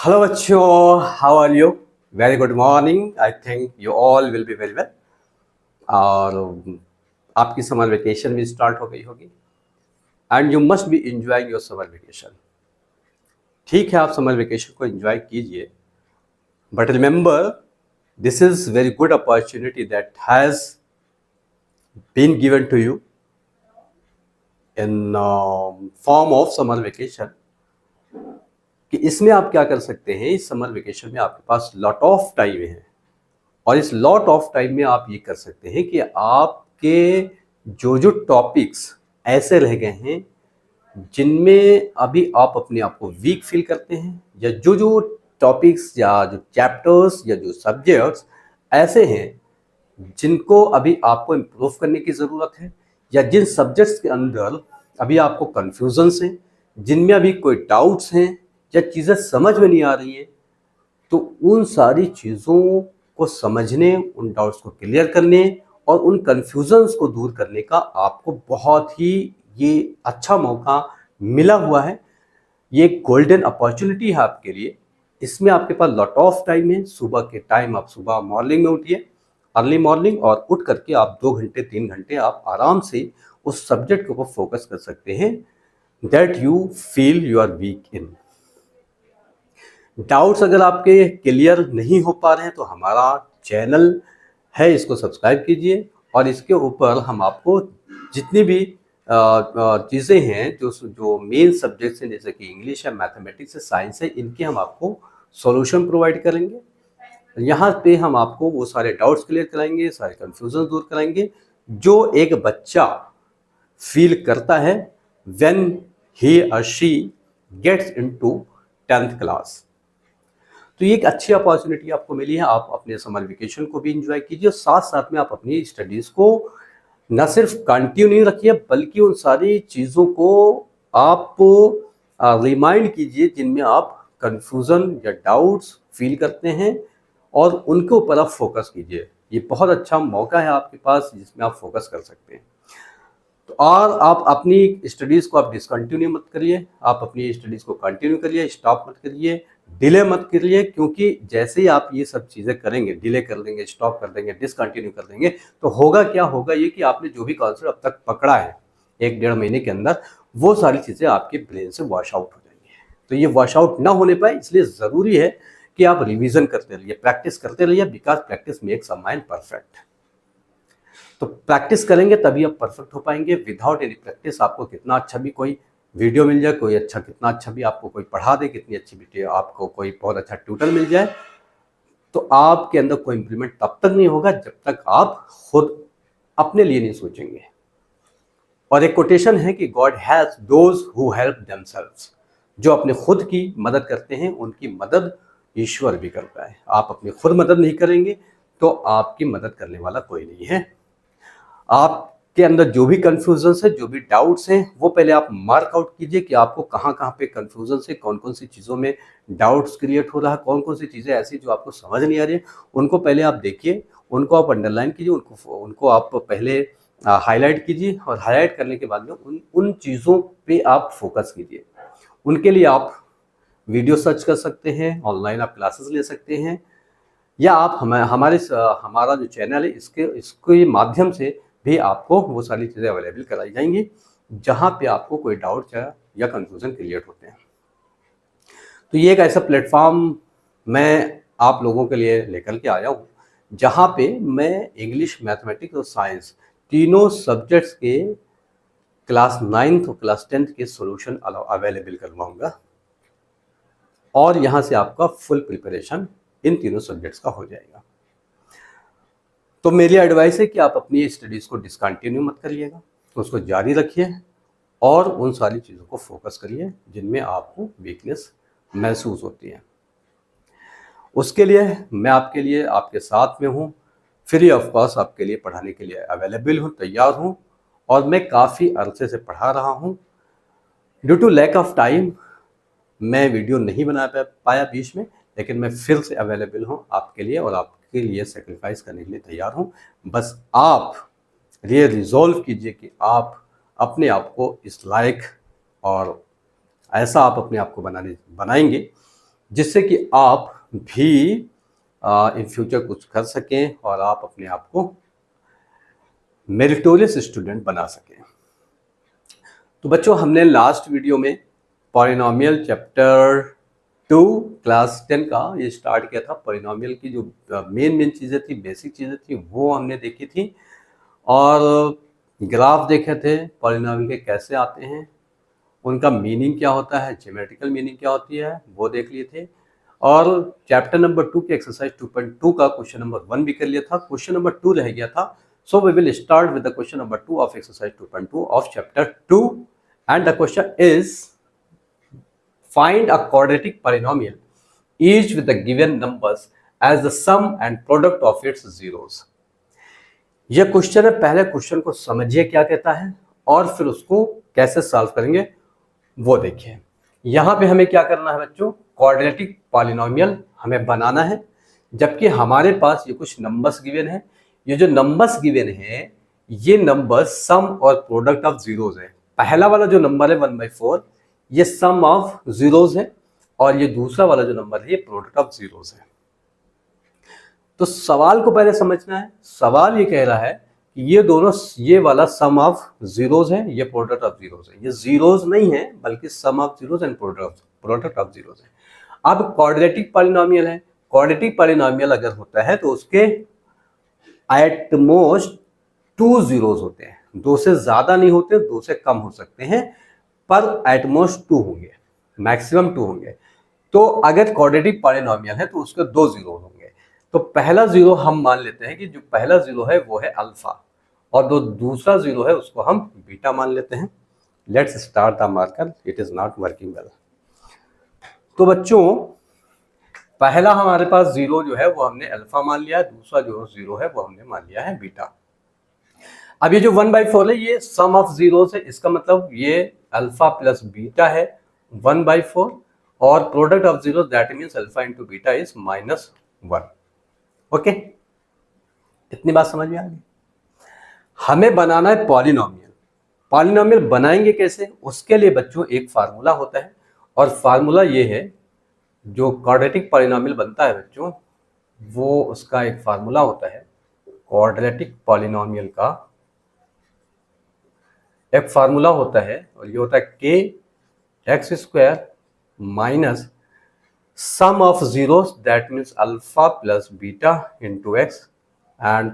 Hello बच्चों, how are you? Very good morning. I think you all will be very well. और आपकी summer vacation भी start हो गई होगी and you must be enjoying your summer vacation. ठीक है, आप समर वेकेशन को एंजॉय कीजिए, but remember this is very good opportunity that has been given to you in form of summer vacation. कि इसमें आप क्या कर सकते हैं, इस समर वेकेशन में आपके पास लॉट ऑफ टाइम है और इस लॉट ऑफ टाइम में आप ये कर सकते हैं कि आपके जो जो टॉपिक्स ऐसे रह गए हैं जिनमें अभी आप अपने आप को वीक फील करते हैं, या जो जो टॉपिक्स या जो चैप्टर्स या जो सब्जेक्ट्स ऐसे हैं जिनको अभी आपको इम्प्रूव करने की ज़रूरत है, या जिन सब्जेक्ट्स के अंदर अभी आपको कन्फ्यूजन्स हैं, जिनमें अभी कोई डाउट्स हैं या चीज़ें समझ में नहीं आ रही हैं, तो उन सारी चीज़ों को समझने, उन डाउट्स को क्लियर करने और उन कन्फ्यूजन्स को दूर करने का आपको बहुत ही ये अच्छा मौका मिला हुआ है। ये एक गोल्डन अपॉर्चुनिटी है आपके लिए। इसमें आपके पास लॉट ऑफ टाइम है। सुबह के टाइम आप सुबह मॉर्निंग में उठिए, अर्ली मॉर्निंग, और उठ करके आप 2 घंटे 3 घंटे आप आराम से उस सब्जेक्ट के ऊपर फोकस कर सकते हैं that you feel you are weak in. Doubts अगर आपके क्लियर नहीं हो पा रहे हैं तो हमारा चैनल है, इसको सब्सक्राइब कीजिए और इसके ऊपर हम आपको जितनी भी चीज़ें हैं, जो जो मेन सब्जेक्ट्स हैं, जैसे कि इंग्लिश है, मैथमेटिक्स है, साइंस है, इनके हम आपको सॉल्यूशन प्रोवाइड करेंगे। यहाँ पे हम आपको वो सारे डाउट्स क्लियर कराएंगे, सारे कन्फ्यूजन दूर कराएंगे जो एक बच्चा फील करता है व्हेन ही और she gets into 10th class. तो ये एक अच्छी अपॉर्चुनिटी आपको मिली है। आप अपने समर वेकेशन को भी एंजॉय कीजिए और साथ साथ में आप अपनी स्टडीज़ को न सिर्फ कंटिन्यू रखिए, बल्कि उन सारी चीज़ों को आप रिमाइंड कीजिए जिनमें आप कंफ्यूजन या डाउट्स फील करते हैं, और उनके ऊपर आप फोकस कीजिए। ये बहुत अच्छा मौका है आपके पास जिसमें आप फोकस कर सकते हैं। तो और आप अपनी स्टडीज़ को आप डिसकंटिन्यू मत करिए, आप अपनी स्टडीज़ को कंटिन्यू करिए, स्टॉप मत करिए, डिले मत करिए, क्योंकि जैसे ही आप ये सब चीज़ें करेंगे, डिले कर देंगे, स्टॉप कर देंगे, डिसकंटिन्यू कर देंगे, तो होगा क्या, होगा ये कि आपने जो भी कॉन्सेप्ट अब तक पकड़ा है 1-1.5 महीने के अंदर, वो सारी चीज़ें आपके ब्रेन से वॉश आउट हो जाएंगी। तो ये वॉश आउट ना होने पाए, इसलिए ज़रूरी है कि आप रिविज़न करते रहिए, प्रैक्टिस करते रहिए, because practice makes a mind perfect. तो प्रैक्टिस करेंगे तभी आप परफेक्ट हो पाएंगे। विदाउट एनी प्रैक्टिस आपको कितना अच्छा भी कोई वीडियो मिल जाए, कोई अच्छा कितना अच्छा भी आपको कोई पढ़ा दे, कितनी अच्छी वीडियो आपको कोई बहुत अच्छा ट्यूटर मिल जाए, तो आपके अंदर कोई इंप्रूवमेंट तब तक नहीं होगा जब तक आप खुद अपने लिए नहीं सोचेंगे। और एक कोटेशन है कि God has those who help themselves. जो अपने खुद की मदद करते हैं उनकी मदद ईश्वर भी करता है। आप अपनी खुद मदद नहीं करेंगे तो आपकी मदद करने वाला कोई नहीं है। आपके अंदर जो भी कन्फ्यूजन है, जो भी डाउट्स हैं, वो पहले आप मार्क आउट कीजिए कि आपको कहाँ कहाँ पे कन्फ्यूजन है, कौन कौन सी चीज़ों में डाउट्स क्रिएट हो रहा है, कौन कौन सी चीज़ें ऐसी जो आपको समझ नहीं आ रही है, उनको पहले आप देखिए, उनको आप अंडरलाइन कीजिए, उनको आप पहले हाईलाइट कीजिए, और हाईलाइट करने के बाद में उन उन चीज़ों पे आप फोकस कीजिए। उनके लिए आप वीडियो सर्च कर सकते हैं, ऑनलाइन आप क्लासेस ले सकते हैं, या आप हमारा जो चैनल है इसके माध्यम से भी आपको वो सारी चीज़ें अवेलेबल कराई जाएंगी जहाँ पे आपको कोई डाउट या कंफ्यूजन क्लियर होते हैं। तो ये एक ऐसा प्लेटफॉर्म मैं आप लोगों के लिए लेकर के आया हूँ जहाँ पे मैं इंग्लिश, मैथमेटिक्स और साइंस तीनों सब्जेक्ट्स के क्लास 9th और क्लास 10th के सॉल्यूशन अवेलेबल करवाऊंगा, और यहाँ से आपका फुल प्रिपरेशन इन तीनों सब्जेक्ट्स का हो जाएगा। तो मेरी एडवाइस है कि आप अपनी स्टडीज़ को डिसकंटिन्यू मत करिएगा, उसको जारी रखिए और उन सारी चीज़ों को फोकस करिए जिनमें आपको वीकनेस महसूस होती है। उसके लिए मैं आपके लिए आपके साथ में हूँ, फ्री ऑफ कॉस्ट आपके लिए पढ़ाने के लिए अवेलेबल हूँ, तैयार हूँ, और मैं काफ़ी अरसे से पढ़ा रहा हूँ। Due to lack of time मैं वीडियो नहीं बना पाया बीच में, लेकिन मैं फिर से अवेलेबल हूँ आपके लिए, और आपके लिए सेक्रीफाइस करने के लिए तैयार हूँ। बस आप ये रिजॉल्व कीजिए कि आप अपने आप को इस लायक और ऐसा आप अपने आप को बनाएंगे जिससे कि आप भी इन फ्यूचर कुछ कर सकें और आप अपने आप को मेरिटोरियस स्टूडेंट बना सकें। तो बच्चों, हमने लास्ट वीडियो में पॉलिनोमियल चैप्टर 2 क्लास 10 का ये स्टार्ट किया था। पॉलिनोमियल की जो मेन चीज़ें थी, बेसिक चीज़ें थी, वो हमने देखी थी और ग्राफ देखे थे पॉलिनोमियल के कैसे आते हैं, उनका मीनिंग क्या होता है, ज्योमेट्रिकल मीनिंग क्या होती है, वो देख लिए थे। और चैप्टर नंबर 2 की एक्सरसाइज 2.2 का क्वेश्चन नंबर 1 भी कर लिया था। क्वेश्चन नंबर 2 रह गया था। So we will start with the question number 2 of exercise 2.2 of chapter 2 and the question is find a quadratic polynomial each with the given numbers as the sum and product of its zeros। यह question है। पहले question को समझिए क्या कहता है और फिर उसको कैसे सॉल्व करेंगे वो देखिए। यहां पे हमें क्या करना है बच्चों, क्वाड्रेटिक पॉलिनोमियल हमें बनाना है, जबकि हमारे पास ये कुछ नंबर्स गिवन है। ये जो नंबर्स गिवन है ये नंबर्स सम और प्रोडक्ट ऑफ जीरोस है। पहला वाला जो नंबर है 1/4 ये सम ऑफ जीरोस है और ये दूसरा वाला जो नंबर है ये प्रोडक्ट ऑफ जीरोस है। तो सवाल को पहले समझना है। सवाल ये कह रहा है कि ये दोनों, ये वाला सम ऑफ जीरोस है, ये प्रोडक्ट ऑफ जीरोस है। ये जीरोस नहीं है बल्कि sum of zeros and product of zeros है। अब क्वाड्रेटिक पॉलिनोमियल है। क्वाड्रेटिक पॉलिनोमियल अगर होता है तो उसके एट मोस्ट 2 जीरोस होते हैं। 2 से ज्यादा नहीं होते, 2 से कम हो सकते हैं, पर एट मोस्ट 2 होंगे, मैक्सिमम 2 होंगे। तो अगर क्वाड्रेटिक पॉलिनोमियल है तो उसके 2 जीरो होंगे। तो पहला जीरो हम मान लेते हैं कि जो पहला जीरो है वो है अल्फा और जो दूसरा जीरो है उसको हम बीटा मान लेते हैं। Let's start the marker, it is not working well. तो बच्चों, पहला हमारे पास जीरो जो है वो हमने अल्फा मान लिया है, दूसरा जो जीरो है वो हमने मान लिया है बीटा। अब ये जो 1/4 है ये सम ऑफ जीरो है, इसका मतलब ये अल्फा प्लस बीटा है 1/4 और product of zero that means alpha into beta is -1। Okay, इतनी बात समझ में आ गई। हमें बनाना है पॉलिनोमियल। पॉलिनोमियल बनाएंगे कैसे, उसके लिए बच्चों एक फार्मूला होता है और फार्मूला ये है, जो क्वाड्रेटिक पॉलिनोमियल बनता है बच्चों वो उसका एक फार्मूला होता है। क्वाड्रेटिक पॉलिनोमियल का एक फार्मूला होता है और ये होता है k(x² minus sum of zeros that means alpha plus beta into x and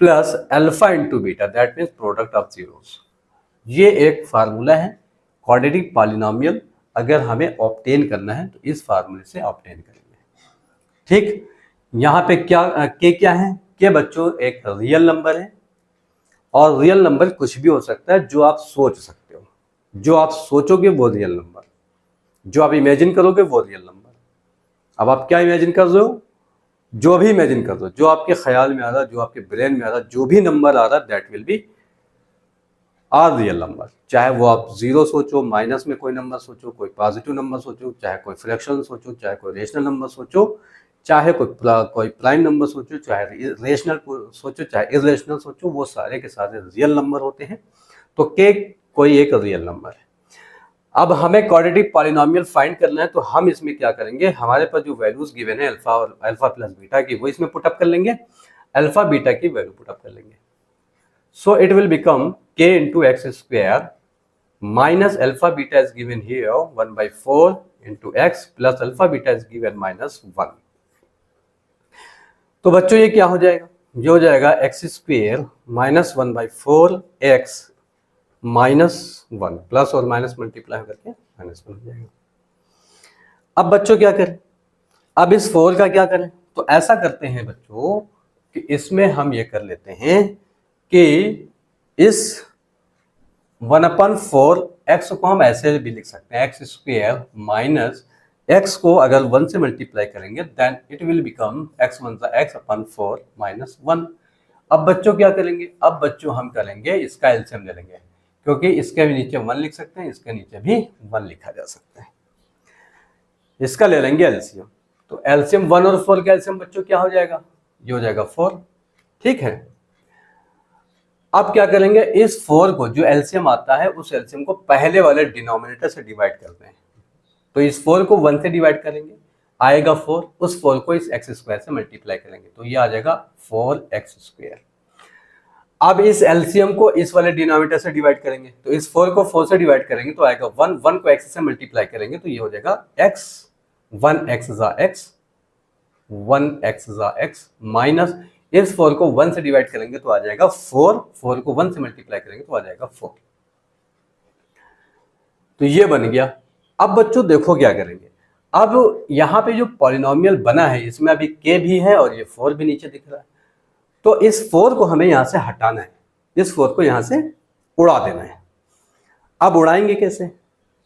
plus alpha into beta that means product of zeros. ये एक फार्मूला है। क्वाड्रेटिक पॉलिनोमियल अगर हमें ऑब्टेन करना है तो इस फार्मूले से ऑब्टेन करेंगे। ठीक, यहाँ पे क्या है, के बच्चों एक रियल नंबर है और रियल नंबर कुछ भी हो सकता है जो आप सोच सकते हो। जो आप सोचोगे वो रियल नंबर, जो आप इमेजिन करोगे वो रियल नंबर। अब आप क्या इमेजिन कर रहे हो, जो भी इमेजिन कर रहे हो, जो आपके ख्याल में आ रहा, जो आपके ब्रेन में आ रहा, जो भी नंबर आ रहा that will be a real number. चाहे वो आप जीरो सोचो, माइनस में कोई नंबर सोचो, कोई पॉजिटिव नंबर सोचो, चाहे कोई फ्रैक्शन सोचो, चाहे कोई रेशनल नंबर सोचो, चाहे कोई प्राइम नंबर सोचो, चाहे रेशनल सोचो, चाहे इरेशनल सोचो, वो सारे के सारे रियल नंबर होते हैं। तो के कोई एक रियल नंबर है। अब हमें क्वाड्रेटिक पॉलिनोमियल फाइंड करना है तो हम इसमें क्या करेंगे, हमारे पास जो वैल्यूज गिवन है अल्फा और अल्फा प्लस बीटा की वो इसमें पुटअप कर लेंगे, अल्फा बीटा की वैल्यू पुटअप कर लेंगे। सो it will become k into x² minus alpha beta is given here 1/4 into x plus alpha beta is given -1। तो बच्चों ये क्या हो जाएगा, ये हो जाएगा x² माइनस 1/4 x -1 प्लस और माइनस मल्टीप्लाई करके -1 हो जाएगा। अब बच्चों क्या करें, अब इस 4 का क्या करें, तो ऐसा करते हैं बच्चों कि इसमें हम ये कर लेते हैं कि इस 1/4 x को हम ऐसे भी लिख सकते हैं, x² माइनस x को अगर 1 से मल्टीप्लाई करेंगे then it will become x1 x/4 -1। अब बच्चों क्या करेंगे, अब बच्चों हम करेंगे इसका एलसीएम ले लेंगे, क्योंकि इसके भी नीचे 1 लिख सकते हैं, इसके नीचे भी 1 लिखा जा सकता है। इसका ले लेंगे एलसीएम, तो एलसीएम 1 और 4 का एलसीएम बच्चों क्या हो जाएगा, ये हो जाएगा 4। ठीक है, अब क्या करेंगे, इस 4 को जो एलसीएम आता है उस एलसीएम को पहले वाले डिनोमिनेटर से डिवाइड करते हैं। तो इस 4 को 1 से डिवाइड करेंगे, आएगा 4, उस 4 को इस एक्स स्क्वायर से मल्टीप्लाई करेंगे तो ये आ जाएगा 4x²। अब इस एलसीएम को इस वाले डिनोमिनेटर से डिवाइड करेंगे, तो इस 4 को 4 से डिवाइड करेंगे तो आएगा 1, 1 को x से मल्टीप्लाई करेंगे तो ये हो जाएगा x, 1x जा x, 1x जा x, माइनस इस 4 को 1 से डिवाइड करेंगे तो आ जाएगा 4, 4 को 1 से मल्टीप्लाई करेंगे तो आ जाएगा 4। तो ये बन गया। अब बच्चों देखो क्या करेंगे, अब यहाँ पे जो पॉलिनोमियल बना है इसमें अभी k भी है और ये 4 भी नीचे दिख रहा है, तो इस 4 को हमें यहाँ से हटाना है, इस 4 को यहाँ से उड़ा देना है। अब उड़ाएंगे कैसे,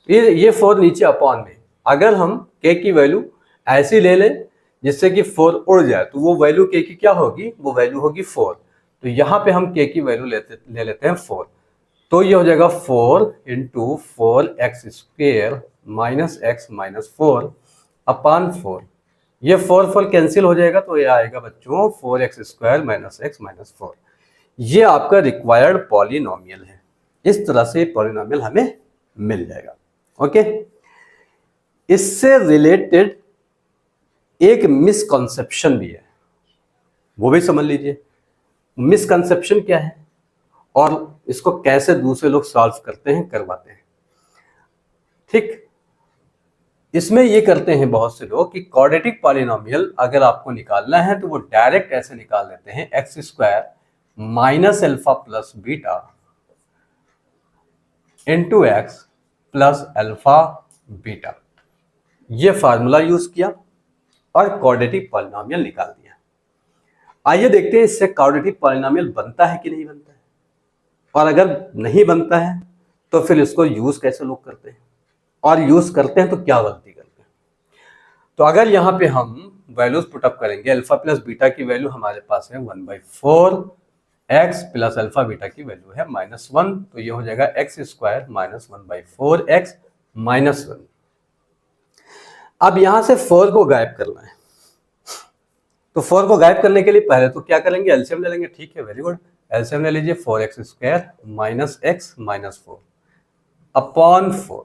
ये 4 नीचे अपॉन में, अगर हम k की वैल्यू ऐसी ले लें जिससे कि 4 उड़ जाए तो वो वैल्यू k की क्या होगी, वो वैल्यू होगी 4। तो यहाँ पे हम k की वैल्यू ले लेते हैं 4, तो ये हो जाएगा 4 × 4x² minus x minus 4 upon 4। ये 4 कैंसिल हो जाएगा तो ये आएगा बच्चों 4x² माइनस x माइनस 4। ये आपका रिक्वायर्ड पॉलिनोमियल है। इस तरह से पॉलिनोमियल हमें मिल जाएगा। ओके, इससे रिलेटेड एक मिसकंसेप्शन भी है, वो भी समझ लीजिए। मिसकंसेप्शन क्या है और इसको कैसे दूसरे लोग सॉल्व करते हैं, करवाते हैं। ठीक, इसमें ये करते हैं बहुत से लोग कि क्वाड्रेटिक पॉलिनोमियल अगर आपको निकालना है तो वो डायरेक्ट ऐसे निकाल लेते हैं, x² minus alpha plus beta into x plus alpha beta, ये फार्मूला यूज किया और क्वाड्रेटिक पॉलिनोमियल निकाल दिया। आइए देखते हैं इससे क्वाड्रेटिक पॉलिनोमियल बनता है कि नहीं बनता है, और अगर नहीं बनता है तो फिर इसको यूज कैसे लोग करते हैं, और यूज करते हैं तो क्या गलती करते हैं। तो अगर यहाँ पे हम वैल्यूज पुटअप करेंगे, अल्फा प्लस बीटा की वैल्यू हमारे पास है 1/4, x प्लस अल्फा बीटा की वैल्यू है -1, तो ये हो जाएगा x² माइनस 1/4x माइनस 1। अब यहां से 4 को गायब करना है, तो 4 को गायब करने के लिए पहले तो क्या करेंगे, एलसीएम ले लेंगे। ठीक है, वेरी गुड, एलसीएम ले लीजिए, 4x² minus x minus 4 upon 4।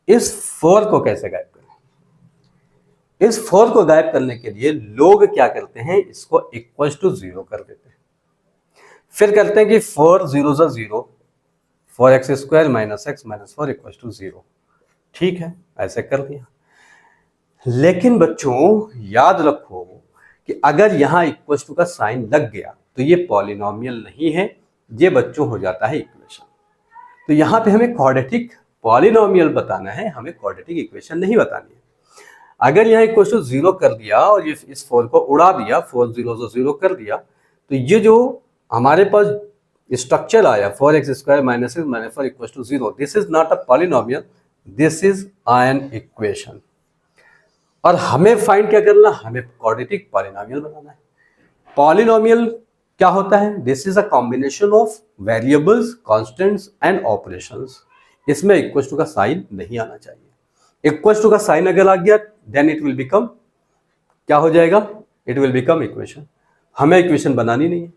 इस 4 को कैसे गायब करें, इस 4 को गायब करने के लिए लोग क्या करते हैं, इसको इक्वल टू 0 कर देते हैं, फिर करते हैं कि 4 0 0, 4x² minus x minus 4 equal to 0। ठीक है, ऐसे कर दिया। लेकिन बच्चों याद रखो कि अगर यहां इक्वल टू का साइन लग गया तो ये पॉलिनोमियल नहीं है, ये बच्चों हो जाता है इक्वेशन। तो यहां पे हमें क्वाड्रेटिक पॉलिनोमियल बताना है, हमें क्वाड्रेटिक इक्वेशन नहीं बतानी है। अगर यहाँ इक्वल टू 0 कर दिया और इस 4 को उड़ा दिया, 4 0 0 कर दिया, तो ये जो हमारे पास स्ट्रक्चर आया 4x² minus x minus 4 equal to 0, this is not a polynomial, this is an equation. और हमें फाइंड क्या करना, हमें क्वाड्रेटिक पॉलिनोमियल बनाना है। पॉलिनोमियल क्या होता है, this is a combination of variables, constants and operations. इसमें इक्वल टू का साइन नहीं आना चाहिए। इक्वल टू का साइन अगर आ गया देन इट विल बिकम, क्या हो जाएगा, इट विल बिकम इक्वेशन। हमें इक्वेशन बनानी नहीं है,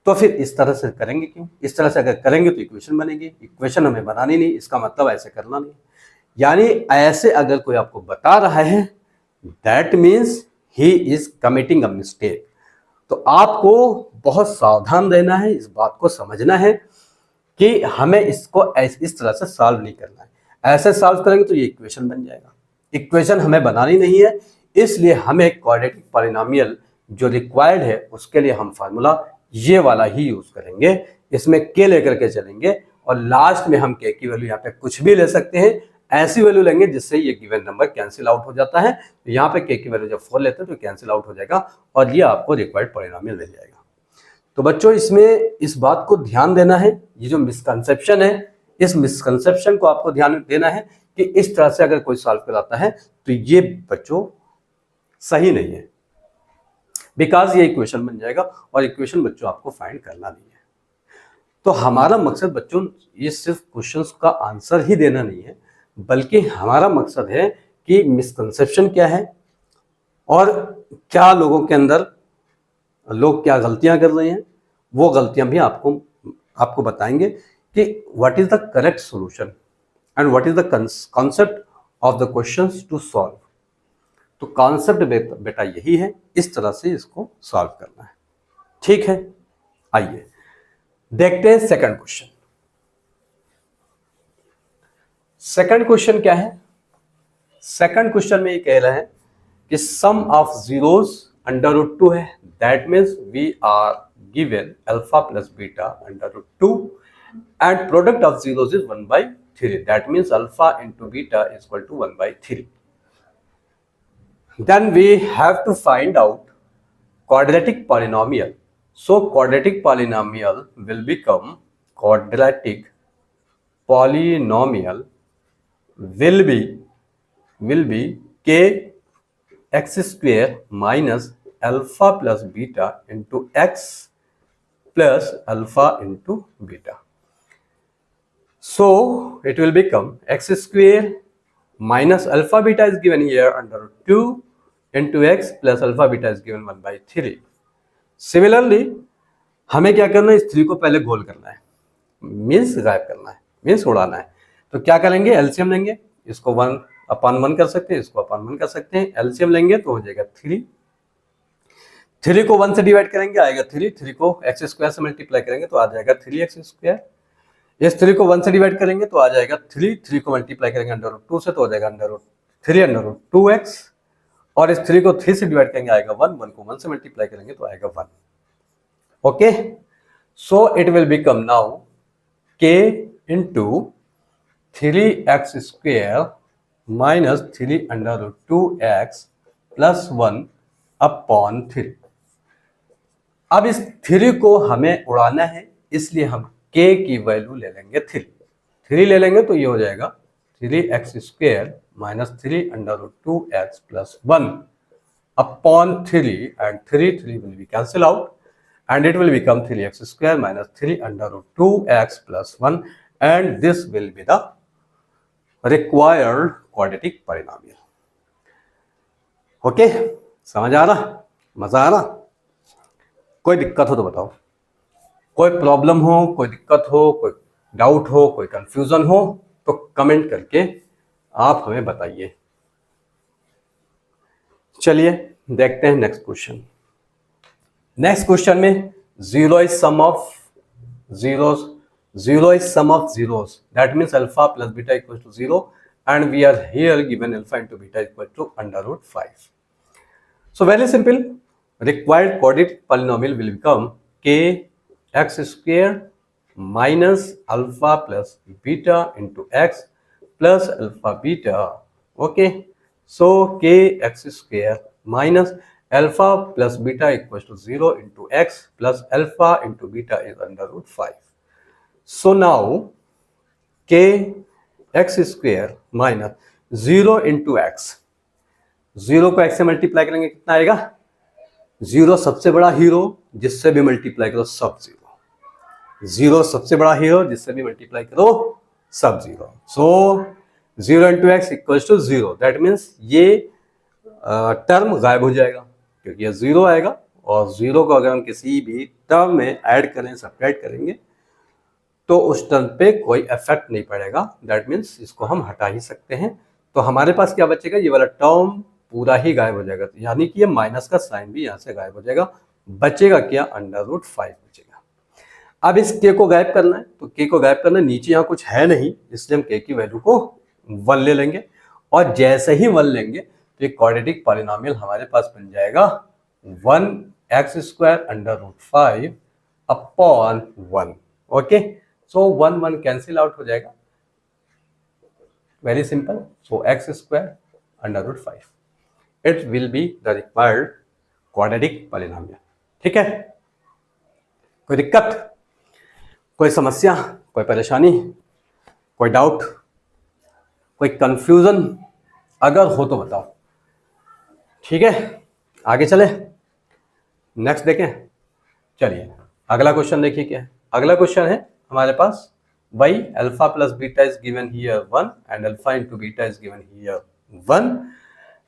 तो फिर इस तरह से करेंगे क्यों, इस तरह से अगर करेंगे तो इक्वेशन बनेगी। इक्वेशन हमें बनानी नहीं, इसका मतलब ऐसे करना नहीं। यानी ऐसे अगर कोई आपको बता रहा है that means he is committing a mistake. तो आपको बहुत सावधान रहना है, इस बात को समझना है कि हमें इसको इस तरह से सॉल्व नहीं करना है। ऐसे सॉल्व करेंगे तो ये इक्वेशन बन जाएगा। इक्वेशन हमें बनानी नहीं है, इसलिए हमें क्वाड्रेटिक पॉलिनोमियल जो रिक्वायर्ड है उसके लिए हम फार्मूला ये वाला ही यूज करेंगे। इसमें के लेकर के चलेंगे और लास्ट में हम के की वैल्यू यहाँ पे कुछ भी ले सकते हैं, ऐसी वैल्यू लेंगे जिससे ये गिवन नंबर कैंसिल आउट हो जाता है। तो यहाँ पे के की वैल्यू जब 4 लेते हैं तो कैंसिल आउट हो जाएगा और ये आपको रिक्वायर्ड पॉलिनोमियल मिल जाएगा। तो बच्चों इसमें इस बात को ध्यान देना है, ये जो मिसकंसेप्शन है, इस मिसकंसेप्शन को आपको ध्यान देना है कि इस तरह से अगर कोई सॉल्व कराता है तो ये बच्चों सही नहीं है, बिकॉज ये इक्वेशन बन जाएगा और इक्वेशन बच्चों आपको फाइंड करना नहीं है। तो हमारा मकसद बच्चों ये सिर्फ क्वेश्चंस का आंसर ही देना नहीं है, बल्कि हमारा मकसद है कि मिसकंसेप्शन क्या है और क्या लोगों के अंदर लोग क्या गलतियां कर रहे हैं, वो गलतियां भी आपको आपको बताएंगे कि what is the correct solution and what is the concept of the questions to solve. तो कॉन्सेप्ट बेटा यही है, इस तरह से इसको सॉल्व करना है। ठीक है, आइए देखते हैं सेकंड क्वेश्चन। सेकंड क्वेश्चन क्या है? सेकंड क्वेश्चन में ये कह रहे हैं कि sum of zeros under root 2 है, that means we are given alpha plus beta under root 2 and product of zeros is 1/3, that means alpha into beta is equal to 1/3। Then we have to find out quadratic polynomial. So quadratic polynomial will become will be k x square minus alpha plus beta into x plus alpha into beta. So it will become x square minus alpha beta is given here under 2 into x plus alpha beta is given 1/3. Similarly, हमें क्या करना है? इस 3 को पहले गोल करना है, means गायब करना है, मीन्स उड़ाना है। तो क्या करेंगे? एलसीएम लेंगे, इसको 1/1 कर सकते हैं, इसको 1/1 कर सकते हैं। एलसीएम लेंगे तो हो जाएगा 3। 3 को 1 से डिवाइड करेंगे आएगा 3, 3 को एक्स स्क्वायर से मल्टीप्लाई करेंगे तो आ जाएगा 3x स्क्वायर। इस 3 को 1 से डिवाइड करेंगे तो आ जाएगा 3, 3 को मल्टीप्लाई करेंगे अंडर रूट 2 से तो हो जाएगा under root 3 under root 2x, और इस 3 को 3 से डिवाइड करेंगे आएगा 1, 1 को 1 से मल्टीप्लाई करेंगे तो आएगा 1। Okay, so it will become now k into 3x square minus 3 under root 2x plus 1 upon 3। अब इस 3 को हमें उड़ाना है, इसलिए हम k की वैल्यू ले लेंगे 3 ले लेंगे तो ये हो जाएगा 3x square minus 3 under root 2x plus 1 upon 3 and 3 will be cancel out and it will become 3x square minus 3 under root 2x plus 1 and this will be the required quadratic polynomial. Okay, समझ आ रहा? मजा आ रहा? कोई दिक्कत हो तो बताओ, कोई प्रॉब्लम हो, कोई दिक्कत हो, कोई डाउट हो, कोई कंफ्यूजन हो तो कमेंट करके आप हमें बताइए। चलिए देखते हैं नेक्स्ट क्वेश्चन। नेक्स्ट क्वेश्चन में zero is sum of zeros, zero is sum of zeros, that means alpha plus beta equal to 0 and we are here given alpha into beta equal to under root 5. So very simple, required quadratic polynomial will become k x square minus alpha plus beta into x plus alpha beta. Okay, so k x square minus alpha plus beta equals to 0 into x plus alpha into beta is under root 5. So now k x square minus 0 into x, 0 को x से multiply करेंगे कितना आएगा? 0 सबसे बड़ा hero, जिससे भी multiply करो सब 0। 0 सबसे बड़ा हीरो, जिससे भी मल्टीप्लाई करो सब 0। सो 0 into x equals to 0, that means ये टर्म गायब हो जाएगा क्योंकि ये 0 आएगा, और 0 को अगर हम किसी भी टर्म में ऐड करें, सब्ट्रैक्ट करेंगे तो उस टर्म पे कोई इफेक्ट नहीं पड़ेगा, दैट मीन्स इसको हम हटा ही सकते हैं। तो हमारे पास क्या बचेगा? ये वाला टर्म पूरा ही गायब हो जाएगा, यानी कि ये माइनस का साइन भी यहाँ से गायब हो जाएगा। बचेगा क्या? अंडर रूट 5 बचेगा। अब इस k को गायब करना है, तो k को गायब करना, नीचे यहाँ कुछ है नहीं, इसलिए हम k की वैल्यू को 1 ले लेंगे, और जैसे ही 1 लेंगे तो ये क्वाड्रेटिक पॉलिनोमियल हमारे पास बन जाएगा 1x square under root 5 upon 1। Okay, so 1 1 cancel out हो जाएगा, very simple. So x square under root 5, it will be the required quadratic polynomial. ठीक है, कोई दिक्कत, कोई समस्या, कोई परेशानी, कोई डाउट, कोई कंफ्यूजन अगर हो तो बताओ। ठीक है, आगे चले, नेक्स्ट देखें। चलिए अगला क्वेश्चन देखिए क्या है। अगला क्वेश्चन है हमारे पास, by alpha plus beta is given here 1 and alpha into beta is given here 1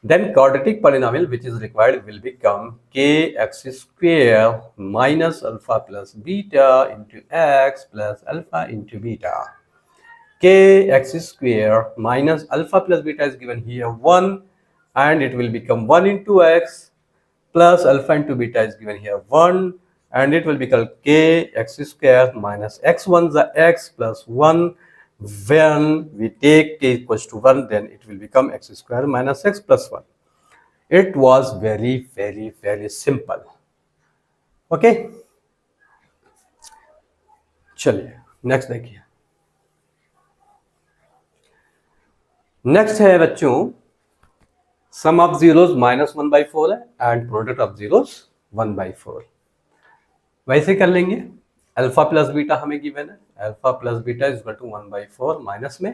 then quadratic polynomial which is required will become kx square minus alpha plus beta into x plus alpha into beta. Kx square minus alpha plus beta is given here 1, and it will become 1 into x plus alpha into beta is given here 1, and it will become kx square minus x1 the x plus 1. When we take k equals to 1, then it will become x square minus x plus 1. It was very simple. Okay, चलिए next देखिए. Next है बच्चों, सम of zeros -1/4 है and product of zeros 1/4. वैसे कर लेंगे. Alpha plus beta हमें given है, alpha plus beta is equal to 1/4 minus में,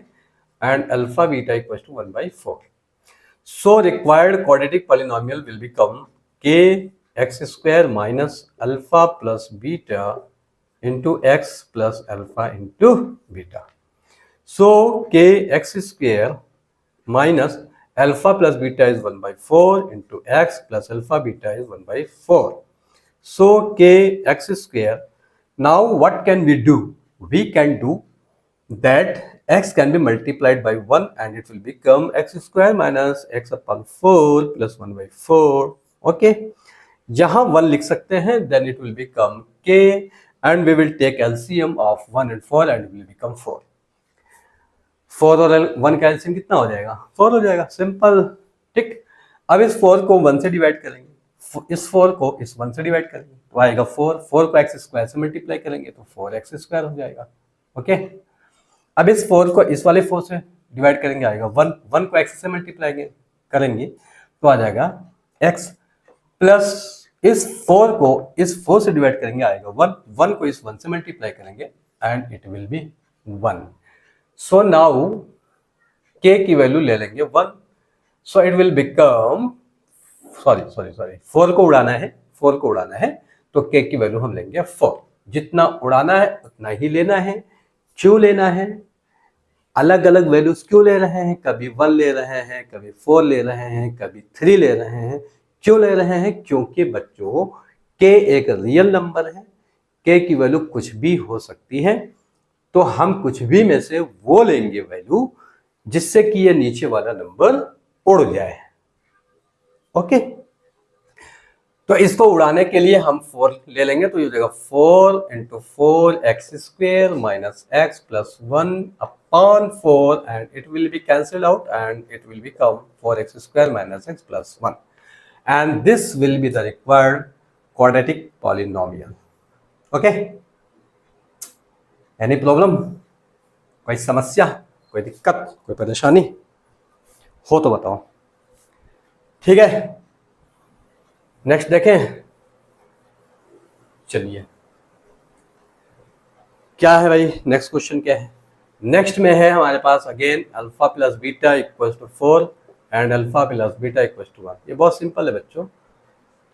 and alpha beta equal to 1/4. So required quadratic polynomial will become kx square minus alpha plus beta into x plus alpha into beta. So kx square minus alpha plus beta is 1/4 into x plus alpha beta is 1/4. So kx square. Now what can we do? We can do that x can be multiplied by 1 and it will become x square minus x upon 4 plus 1/4. okay, यहाँ 1 लिख सकते हैं, then it will become k and we will take LCM of 1 and 4 and it will become 4. 4 और 1 का LCM कितना हो जाएगा? 4 हो जाएगा. सिंपल. ठीक. अब इस 4 को 1 से डिवाइड करेंगे, इस 4 को इस 1 से डिवाइड करेंगे तो आएगा 4. 4 को x स्क्वायर से मल्टीप्लाई करेंगे तो 4x स्क्वायर हो जाएगा. ओके. अब इस 4 को इस वाले 4 से डिवाइड करेंगे, आएगा 1. 1 को x से मल्टीप्लाई करेंगे तो आ जाएगा x, प्लस इस 4 को इस 4 से डिवाइड करेंगे, आएगा 1. 1 को इस 1 से मल्टीप्लाई करेंगे and it will B 1. So now k की वैल्यू ले लेंगे 1. सो इट विल बिकम, सॉरी 4 को उड़ाना है, 4 को उड़ाना है तो k की वैल्यू हम लेंगे 4. जितना उड़ाना है उतना ही लेना है. क्यों लेना है? अलग अलग वैल्यूज क्यों ले रहे हैं? कभी 1 ले रहे हैं, कभी 4 ले रहे हैं, कभी 3 ले रहे हैं. क्यों ले रहे हैं? क्योंकि बच्चों k एक रियल नंबर है, k की वैल्यू कुछ भी हो सकती है, तो हम कुछ भी में से वो लेंगे वैल्यू जिससे कि ये नीचे वाला नंबर उड़ जाए. ओके. तो इसको उड़ाने के लिए हम 4 ले लेंगे तो ये हो जाएगा 4 into 4x square minus x plus 1 upon 4 and it will be cancelled out and it will become 4x square minus x plus 1, and this will be the required quadratic polynomial. Okay, any problem? कोई समस्या, कोई दिक्कत, कोई परेशानी हो तो बताओ. ठीक है, नेक्स्ट देखें. चलिए, क्या है भाई नेक्स्ट क्वेश्चन? क्या है नेक्स्ट में? है हमारे पास again alpha plus beta equals to 4 and alpha plus beta equals to 1. ये बहुत सिंपल है बच्चों.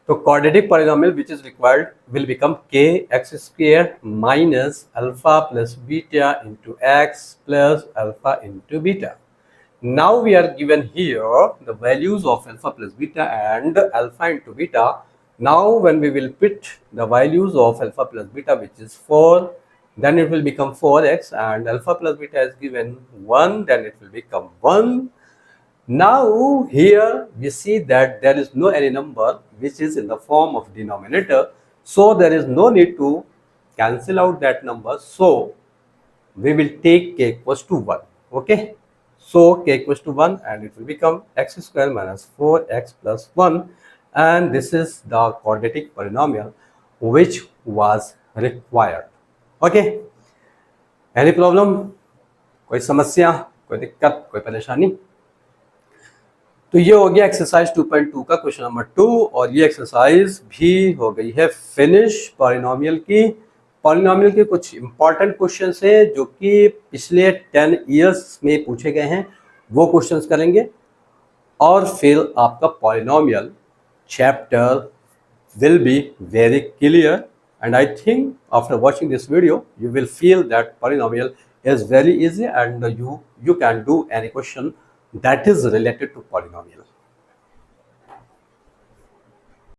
तो quadratic polynomial which is required will become k x square minus alpha plus beta into x plus alpha into beta. Now we are given here the values of alpha plus beta and alpha into beta. Now when we will put the values of alpha plus beta, which is 4, then it will become 4x, and alpha plus beta is given 1, then it will become 1. Now here we see that there is no any number which is in the form of denominator, so there is no need to cancel out that number, so we will take k equals to 1. Okay. So k equals to 1 and it will become x square minus 4x plus 1, and this is the quadratic polynomial which was required. Okay, any problem? कोई समस्या, कोई दिक्कत, कोई परेशानी? तो ये हो गया एक्सरसाइज 2.2 का क्वेश्चन नंबर 2, और ये एक्सरसाइज भी हो गई है फिनिश. पॉलिनोमियल की पॉलिनोमियल के कुछ इंपॉर्टेंट क्वेश्चंस हैं जो कि पिछले 10 इयर्स में पूछे गए हैं, वो क्वेश्चंस करेंगे, और फिर आपका polynomial chapter will be very clear. And I think after watching this video you will feel that polynomial is very easy and you can do any question that is related to polynomial.